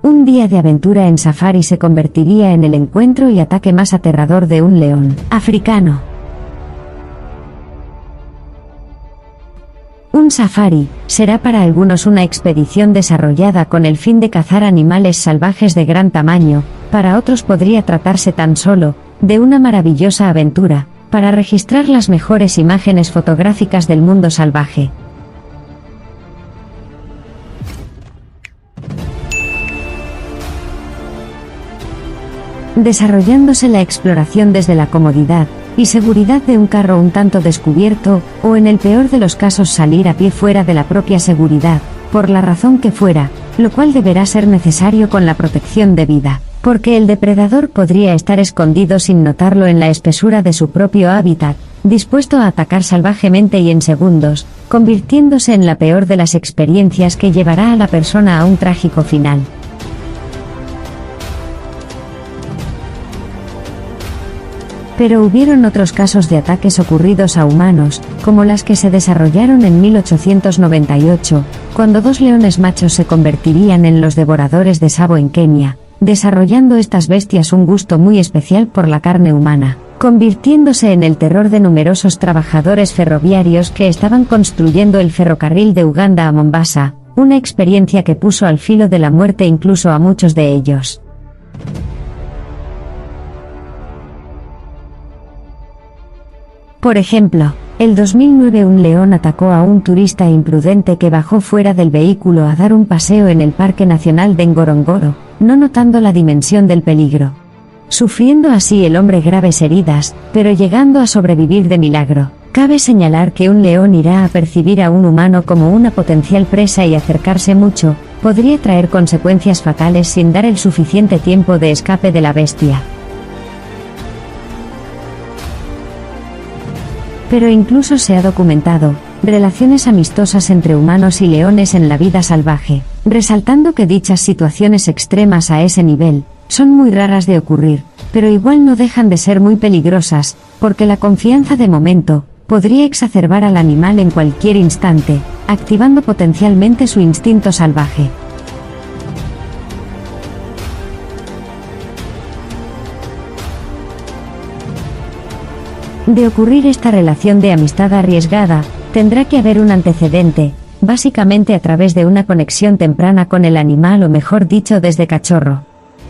Un día de aventura en safari se convertiría en el encuentro y ataque más aterrador de un león africano. Un safari será para algunos una expedición desarrollada con el fin de cazar animales salvajes de gran tamaño, para otros podría tratarse tan solo de una maravillosa aventura, para registrar las mejores imágenes fotográficas del mundo salvaje. Desarrollándose la exploración desde la comodidad y seguridad de un carro un tanto descubierto, o en el peor de los casos salir a pie fuera de la propia seguridad, por la razón que fuera, lo cual deberá ser necesario con la protección debida, porque el depredador podría estar escondido sin notarlo en la espesura de su propio hábitat, dispuesto a atacar salvajemente y en segundos, convirtiéndose en la peor de las experiencias que llevará a la persona a un trágico final. Pero hubieron otros casos de ataques ocurridos a humanos, como las que se desarrollaron en 1898, cuando 2 leones machos se convertirían en los devoradores de sabo en Kenia, desarrollando estas bestias un gusto muy especial por la carne humana, convirtiéndose en el terror de numerosos trabajadores ferroviarios que estaban construyendo el ferrocarril de Uganda a Mombasa, una experiencia que puso al filo de la muerte incluso a muchos de ellos. Por ejemplo, el 2009 un león atacó a un turista imprudente que bajó fuera del vehículo a dar un paseo en el Parque Nacional de Ngorongoro, no notando la dimensión del peligro. Sufriendo así el hombre graves heridas, pero llegando a sobrevivir de milagro. Cabe señalar que un león irá a percibir a un humano como una potencial presa y acercarse mucho, podría traer consecuencias fatales sin dar el suficiente tiempo de escape de la bestia. Pero incluso se ha documentado relaciones amistosas entre humanos y leones en la vida salvaje, resaltando que dichas situaciones extremas a ese nivel son muy raras de ocurrir, pero igual no dejan de ser muy peligrosas, porque la confianza de momento podría exacerbar al animal en cualquier instante, activando potencialmente su instinto salvaje. De ocurrir esta relación de amistad arriesgada, tendrá que haber un antecedente, básicamente a través de una conexión temprana con el animal o mejor dicho desde cachorro.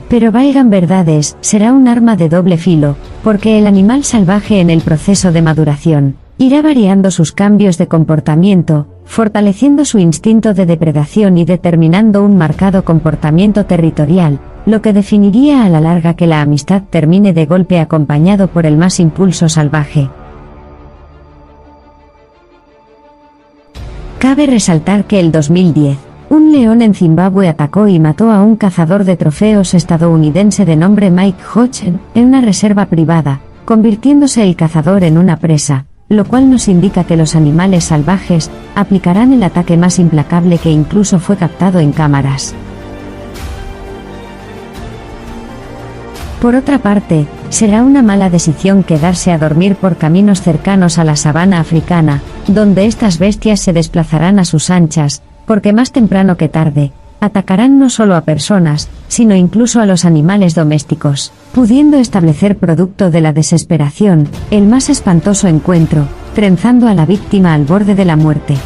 Pero valgan verdades, será un arma de doble filo, porque el animal salvaje en el proceso de maduración irá variando sus cambios de comportamiento, fortaleciendo su instinto de depredación y determinando un marcado comportamiento territorial, lo que definiría a la larga que la amistad termine de golpe acompañado por el más impulso salvaje. Cabe resaltar que el 2010, un león en Zimbabue atacó y mató a un cazador de trofeos estadounidense de nombre Mike Hodge en una reserva privada, convirtiéndose el cazador en una presa, lo cual nos indica que los animales salvajes aplicarán el ataque más implacable que incluso fue captado en cámaras. Por otra parte, será una mala decisión quedarse a dormir por caminos cercanos a la sabana africana, donde estas bestias se desplazarán a sus anchas, porque más temprano que tarde, atacarán no solo a personas, sino incluso a los animales domésticos, pudiendo establecer producto de la desesperación, el más espantoso encuentro, trenzando a la víctima al borde de la muerte.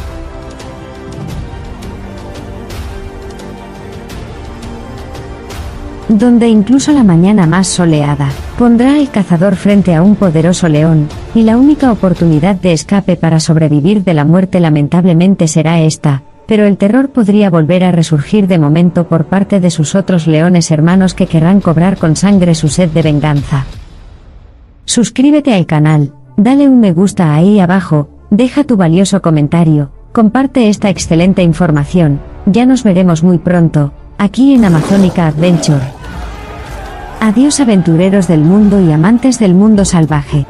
Donde incluso la mañana más soleada pondrá al cazador frente a un poderoso león, y la única oportunidad de escape para sobrevivir de la muerte lamentablemente será esta, pero el terror podría volver a resurgir de momento por parte de sus otros leones hermanos que querrán cobrar con sangre su sed de venganza. Suscríbete al canal, dale un me gusta ahí abajo, deja tu valioso comentario, comparte esta excelente información, ya nos veremos muy pronto, aquí en Amazónica Adventure. Adiós aventureros del mundo y amantes del mundo salvaje.